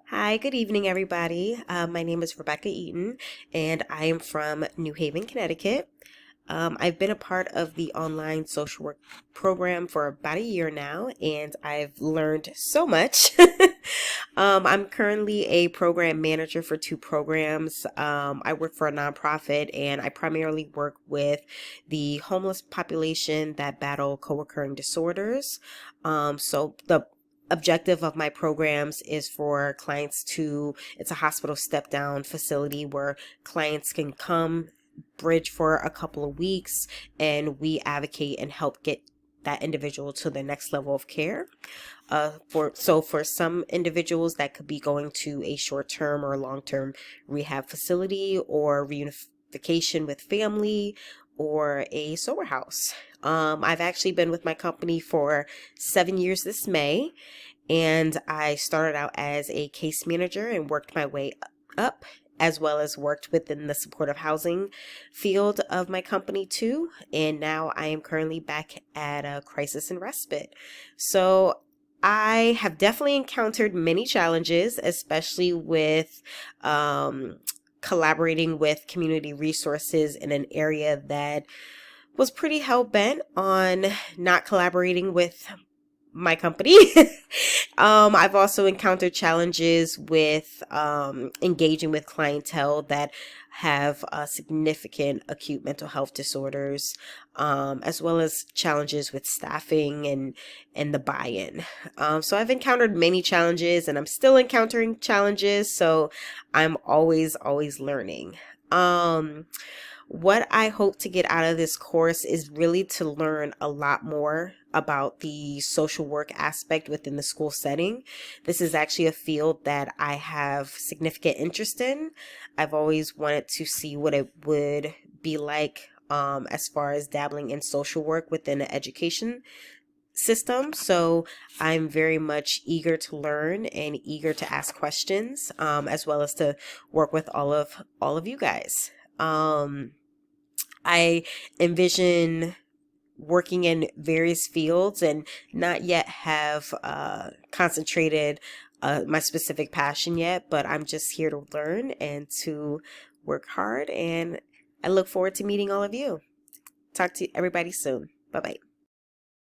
Hi, good evening, everybody. My name is Rebecca Eaton, and I am from New Haven, Connecticut. I've been a part of the online social work program for about a year now, and I've learned so much. I'm currently a program manager for two programs. I work for a nonprofit, and I primarily work with the homeless population that battle co-occurring disorders. So the objective of my programs is for clients to, it's a hospital step down facility where clients can come bridge for a couple of weeks, and we advocate and help get that individual to the next level of care. For some individuals, that could be going to a short-term or long-term rehab facility, or reunification with family, or a sober house. I've actually been with my company for 7 years this May, and I started out as a case manager and worked my way up, as well as worked within the supportive housing field of my company too. And now I am currently back at a crisis and respite. So I have definitely encountered many challenges, especially with collaborating with community resources in an area that was pretty hell bent on not collaborating with my company. I've also encountered challenges with engaging with clientele that have significant acute mental health disorders, as well as challenges with staffing and the buy-in. So I've encountered many challenges, and I'm still encountering challenges. So I'm always learning. What I hope to get out of this course is really to learn a lot more about the social work aspect within the school setting. This is actually a field that I have significant interest in. I've always wanted to see what it would be like as far as dabbling in social work within the education system. So I'm very much eager to learn and eager to ask questions, as well as to work with all of you guys. I envision working in various fields and not yet have concentrated my specific passion yet, but I'm just here to learn and to work hard. And I look forward to meeting all of you. Talk to everybody soon. Bye bye.